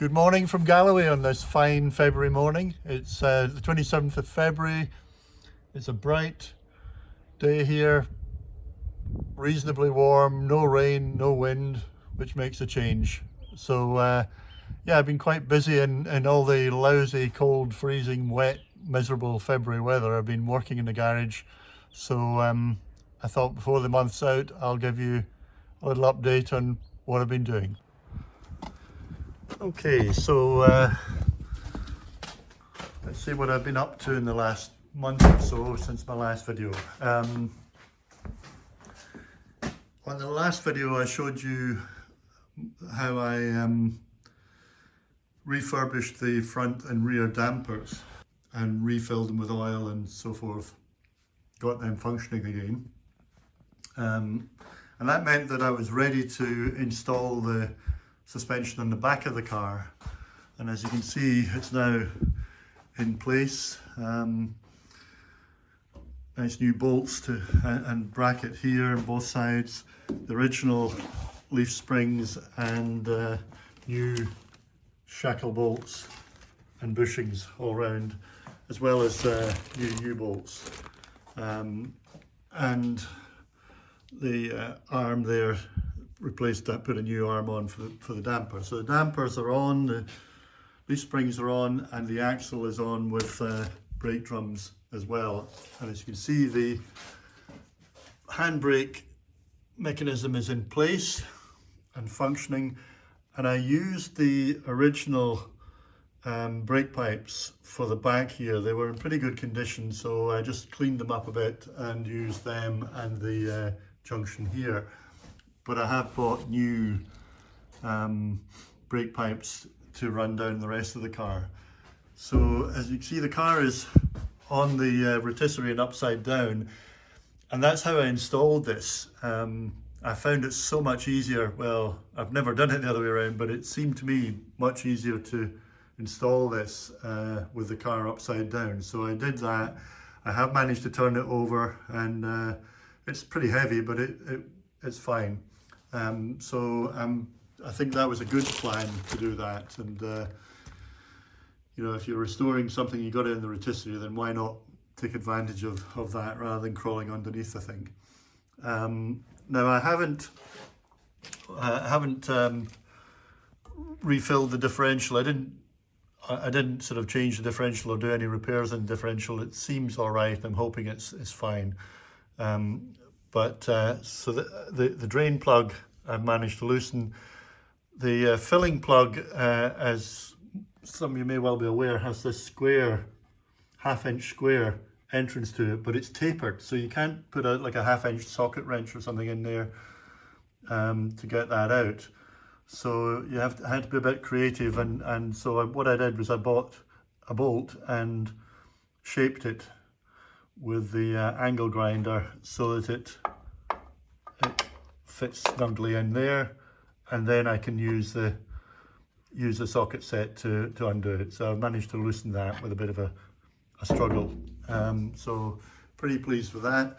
Good morning from Galloway on this fine February morning. It's the 27th of February. It's a bright day here, reasonably warm, no rain, no wind, which makes a change. So yeah, I've been quite busy in all the lousy, cold, freezing, wet, miserable February weather. I've been working in the garage. So I thought before the month's out, I'll give you a little update on what I've been doing. Okay, so let's see what I've been up to in the last month or so since my last video. On the last video I showed you how I refurbished the front and rear dampers and refilled them with oil and so forth, got them functioning again. And that meant that I was ready to install the suspension on the back of the car, and as you can see, it's now in place. Nice new bolts and bracket here on both sides, the original leaf springs and new shackle bolts and bushings all round, as well as new U-bolts, and the arm there replaced that, put a new arm on for the damper. So the dampers are on, the leaf springs are on, and the axle is on with brake drums as well. And as you can see, the handbrake mechanism is in place and functioning. And I used the original brake pipes for the back here. They were in pretty good condition, so I just cleaned them up a bit and used them and the junction here. But I have bought new brake pipes to run down the rest of the car. So as you can see, the car is on the rotisserie and upside down, and that's how I installed this. I found it so much easier. Well, I've never done it the other way around, but it seemed to me much easier to install this with the car upside down. So I did that. I have managed to turn it over, and it's pretty heavy, but it's fine. I think that was a good plan to do that, and you know, if you're restoring something you got it in the rotisserie, then why not take advantage of that rather than crawling underneath the thing. Now I haven't refilled the differential. I didn't sort of change the differential or do any repairs in the differential. It seems all right. I'm hoping it's fine. So the drain plug I've managed to loosen. The filling plug, as some of you may well be aware, has this square, half-inch square entrance to it, but it's tapered, so you can't put like a half-inch socket wrench or something in there to get that out. So I had to be a bit creative, and so what I did was I bought a bolt and shaped it with the angle grinder so that it fits snugly in there, and then I can use the socket set to undo it. So I've managed to loosen that with a bit of a struggle. So pretty pleased with that.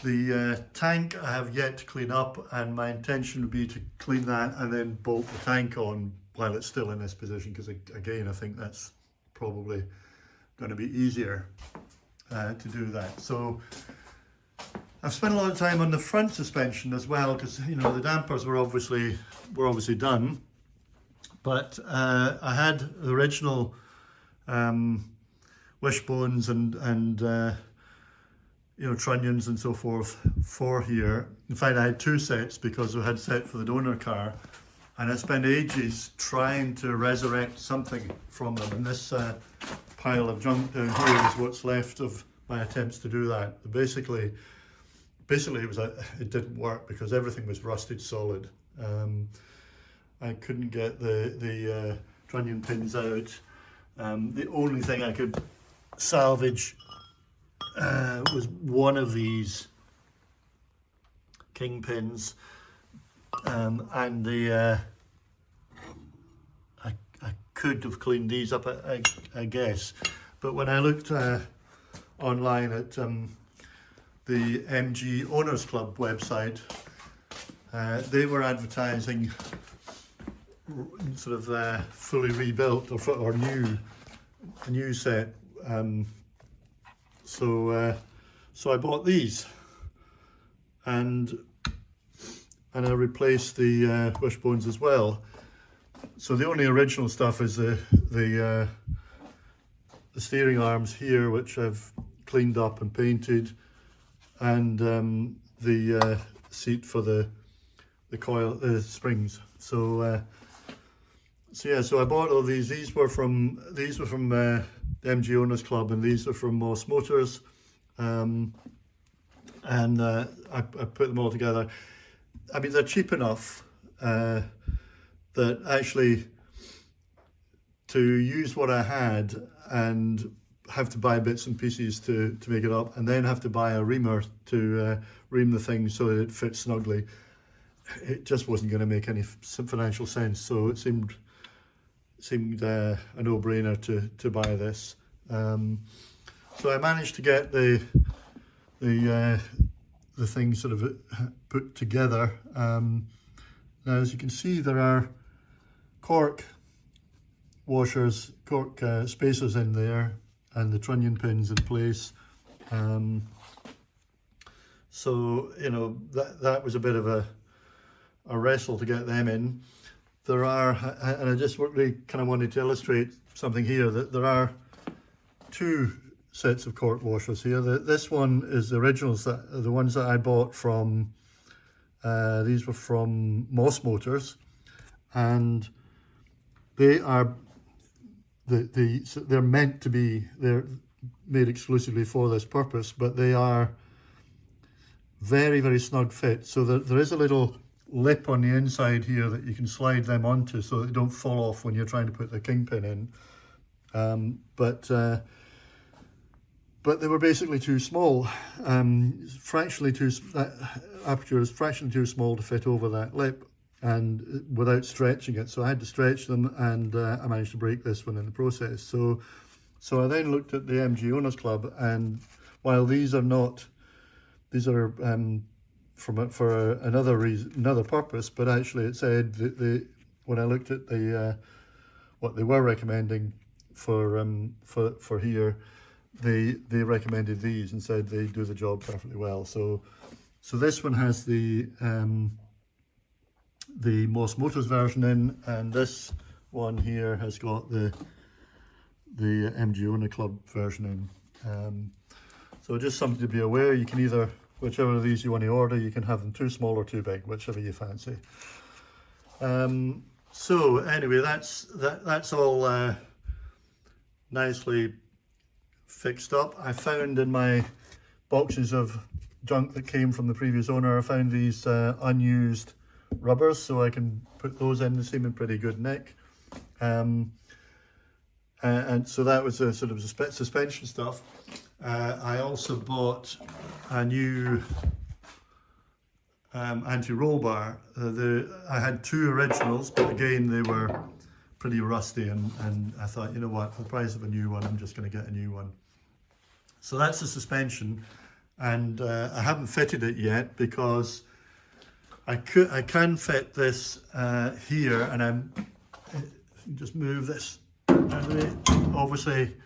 The tank I have yet to clean up, and my intention would be to clean that and then bolt the tank on while it's still in this position, because again I think that's probably going to be easier to do that. So I've spent a lot of time on the front suspension as well, because you know the dampers were obviously done, but I had the original wishbones and you know, trunnions and so forth for here. In fact, I had two sets because I had set for the donor car, and I spent ages trying to resurrect something from them, and this pile of junk down here is what's left of my attempts to do that. Basically it didn't work because everything was rusted solid. I couldn't get the trunnion pins out. The only thing I could salvage was one of these king pins, and I could have cleaned these up, I guess, but when I looked online at the MG Owners Club website, they were advertising sort of fully rebuilt or a new set. So I bought these, and I replaced the wishbones as well. So the only original stuff is the steering arms here, which I've cleaned up and painted, and the seat for the coil, the springs. So so I bought all these. These were from the MG Owners Club, and these are from Moss Motors, and I put them all together. I mean, they're cheap enough that actually to use what I had and have to buy bits and pieces to make it up, and then have to buy a reamer to ream the thing so that it fits snugly, it just wasn't going to make any financial sense. So it seemed a no-brainer to buy this. So I managed to get the thing sort of put together. Now, as you can see, there are cork washers, cork spacers in there, and the trunnion pins in place. So, you know, that was a bit of a wrestle to get them in. There are, and I just really kind of wanted to illustrate something here, that there are two sets of cork washers here. This one is the originals, the ones that I bought from, these were from Moss Motors, and they are they're meant to be, they're made exclusively for this purpose, but they are very, very snug fit. So there is a little lip on the inside here that you can slide them onto so they don't fall off when you're trying to put the kingpin in. But they were basically too small. Aperture is fractionally too small to fit over that lip, and without stretching it. So I had to stretch them, and I managed to break this one in the process. So I then looked at the MG Owners Club, and while these are for another reason, another purpose, but actually it said that when I looked at what they were recommending for here, they recommended these and said they do the job perfectly well. So this one has the Moss Motors version in, and this one here has got the MG Owner Club version in. So just something to be aware. You can either, whichever of these you want to order, you can have them too small or too big, whichever you fancy. So anyway, that's all nicely fixed up. I found in my boxes of junk that came from the previous owner, I found these unused rubbers, so I can put those in. They seem in pretty good nick. And so that was a sort of suspension stuff. I also bought a new anti-roll bar. I had two originals, but again they were pretty rusty, and I thought, you know what, for the price of a new one, I'm just going to get a new one. So that's the suspension, and I haven't fitted it yet because I can fit this here, and just move this out of the way. Obviously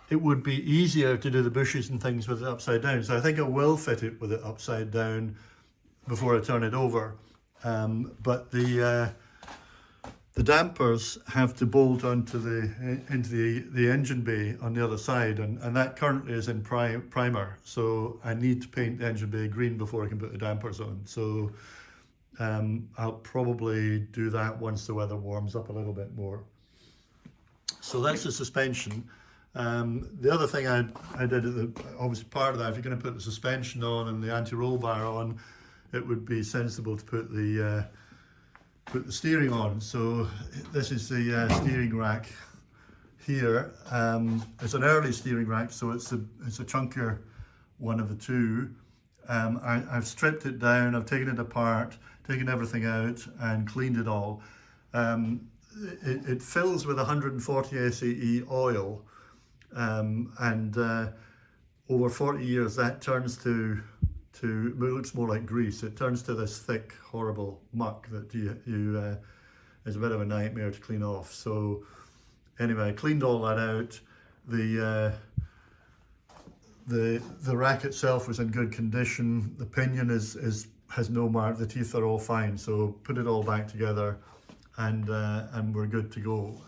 it would be easier to do the bushes and things with it upside down, so I think I will fit it with it upside down before I turn it over. But the dampers have to bolt onto into the engine bay on the other side, and that currently is in primer, so I need to paint the engine bay green before I can put the dampers on. So I'll probably do that once the weather warms up a little bit more. So that's the suspension. The other thing I did, obviously part of that, if you're going to put the suspension on and the anti-roll bar on, it would be sensible to put the steering on. So this is the steering rack here. It's an early steering rack, so it's a chunkier one of the two. I've stripped it down, I've taken it apart, taken everything out and cleaned it all. It fills with 140 SAE oil, and over 40 years that turns to it looks more like grease. It turns to this thick, horrible muck that is a bit of a nightmare to clean off. So anyway, I cleaned all that out. The rack itself was in good condition. The pinion has no mark. The teeth are all fine. So put it all back together, and we're good to go.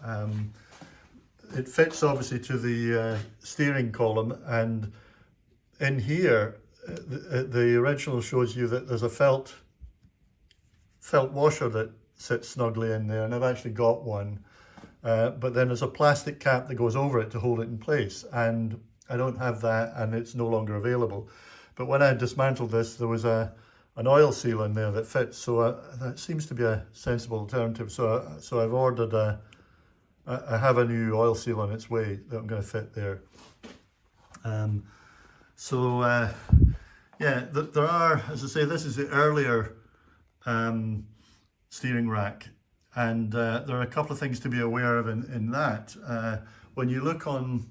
It fits obviously to the steering column, and in here the original shows you that there's a felt washer that sits snugly in there, and I've actually got one. But then there's a plastic cap that goes over it to hold it in place, and I don't have that, and it's no longer available. But when I dismantled this, there was an oil seal in there that fits, so that seems to be a sensible alternative. So I've ordered I have a new oil seal on its way that I'm going to fit there. Yeah, there are, as I say, this is the earlier steering rack, and there are a couple of things to be aware of in that. When you look on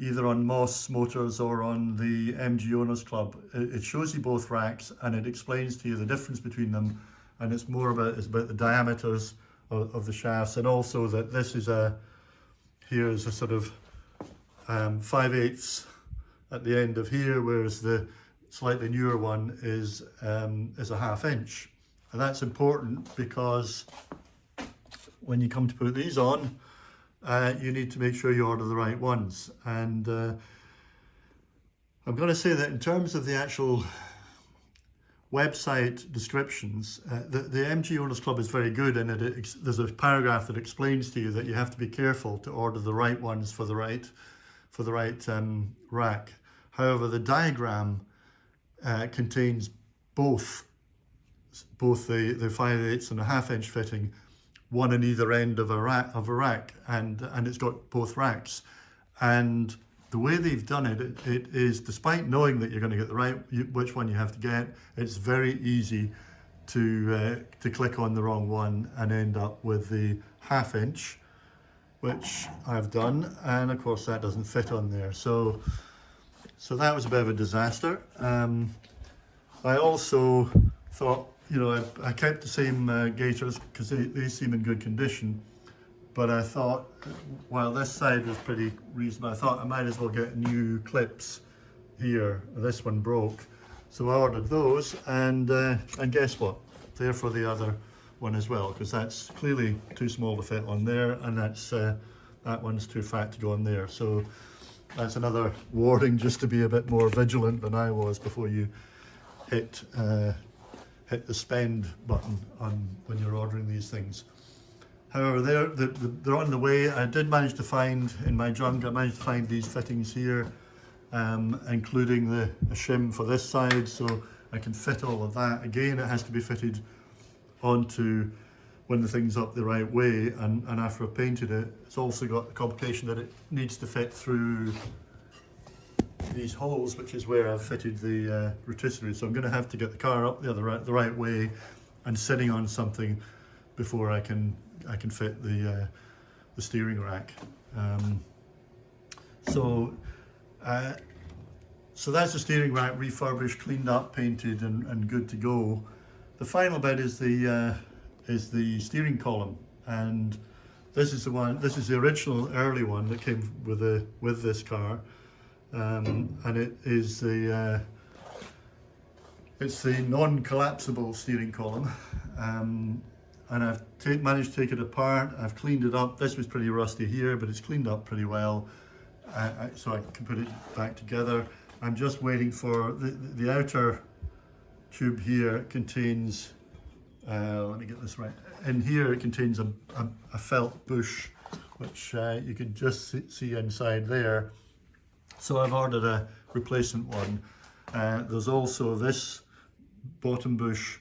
either on Moss Motors or on the MG Owners Club, it shows you both racks, and it explains to you the difference between them, and it's about the diameters of the shafts, and also that this is here is a sort of 5/8 at the end of here, whereas the slightly newer one is a 1/2 inch. And that's important because when you come to put these on, you need to make sure you order the right ones. And I'm going to say that in terms of the actual website descriptions, the MG Owners Club is very good, and there's a paragraph that explains to you that you have to be careful to order the right ones for the right rack. However, the diagram contains both the 5/8 and a 1/2 inch fitting, one on either end of a rack, and it's got both racks. And the way they've done it is, despite knowing that you're going to get which one you have to get, it's very easy to click on the wrong one and end up with the 1/2 inch, which I've done, and of course that doesn't fit on there. So that was a bit of a disaster. I also thought, I kept the same gaiters because they seem in good condition. But I thought, while this side was pretty reasonable, I thought I might as well get new clips here. This one broke, so I ordered those, and guess what? They're for the other one as well, because that's clearly too small to fit on there, and that one's too fat to go on there. So that's another warning, just to be a bit more vigilant than I was before you hit the spend button when you're ordering these things. However, they're on the way. I did manage to find, in my junk, I managed to find these fittings here, including a shim for this side, so I can fit all of that. Again, it has to be fitted onto when the thing's up the right way, and after I've painted it, it's also got the complication that it needs to fit through these holes, which is where I've fitted the rotisserie. So I'm going to have to get the car up the right way and sitting on something before I can fit the steering rack. So that's the steering rack, refurbished, cleaned up, painted, and good to go. The final bit is the steering column, and this is the one. This is the original early one that came with this car, and it is it's the non-collapsible steering column. And I've managed to take it apart. I've cleaned it up. This was pretty rusty here, but it's cleaned up pretty well, so I can put it back together. I'm just waiting for the outer tube here contains, let me get this right, in here it contains a felt bush, which you can just see inside there. So I've ordered a replacement one. There's also this bottom bush,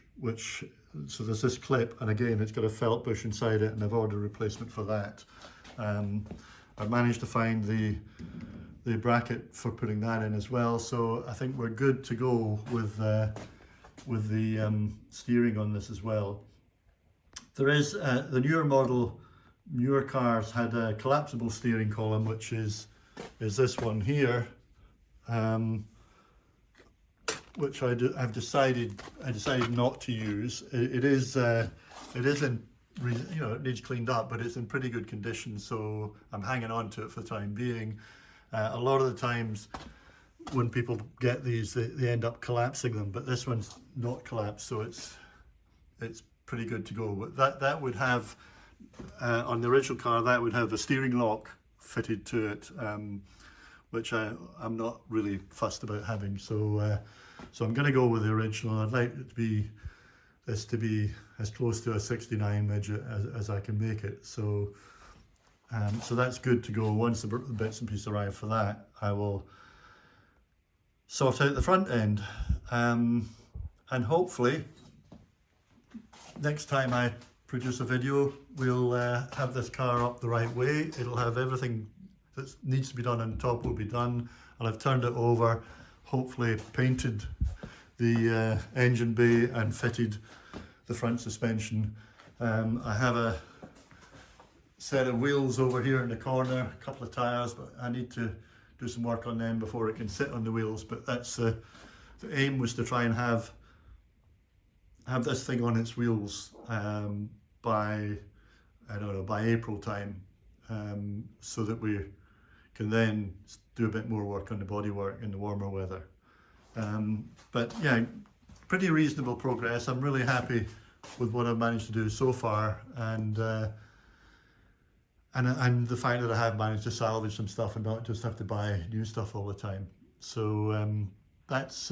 so there's this clip, and again it's got a felt bush inside it, and I've ordered a replacement for that. I've managed to find the bracket for putting that in as well, so I think we're good to go with the steering on this as well. There is the newer cars had a collapsible steering column, which is this one here, which I decided not to use. It is in you know, it needs cleaned up, but it's in pretty good condition, so I'm hanging on to it for the time being. A lot of the times when people get these, they end up collapsing them, but this one's not collapsed, so it's pretty good to go. But that would have, on the original car, that would have a steering lock fitted to it, which I'm not really fussed about having. So so I'm going to go with the original. I'd like it to be as close to a 69 midget as I can make it. So so that's good to go. Once the bits and pieces arrive for that, I will sort out the front end, and hopefully next time I produce a video, we'll have this car up the right way. It'll have everything that needs to be done on top will be done. I'll have turned it over, hopefully painted the engine bay and fitted the front suspension. I have a set of wheels over here in the corner, a couple of tyres, but I need to do some work on them before it can sit on the wheels. But that's the aim, was to try and have this thing on its wheels by, I don't know, by April time, so that we can then do a bit more work on the bodywork in the warmer weather. But yeah, pretty reasonable progress. I'm really happy with what I've managed to do so far, and the fact that I have managed to salvage some stuff and not just have to buy new stuff all the time. So that's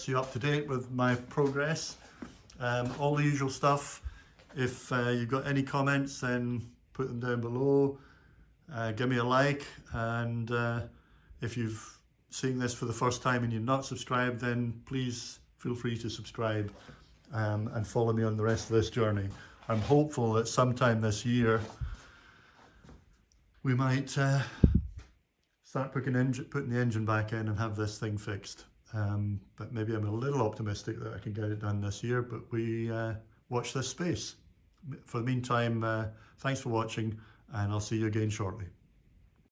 you up to date with my progress. All the usual stuff. If you've got any comments, then put them down below. Give me a like, and if you've seen this for the first time and you're not subscribed, then please feel free to subscribe and follow me on the rest of this journey. I'm hopeful that sometime this year we might start putting the engine back in and have this thing fixed. But maybe I'm a little optimistic that I can get it done this year, but we watch this space. For the meantime, thanks for watching, and I'll see you again shortly.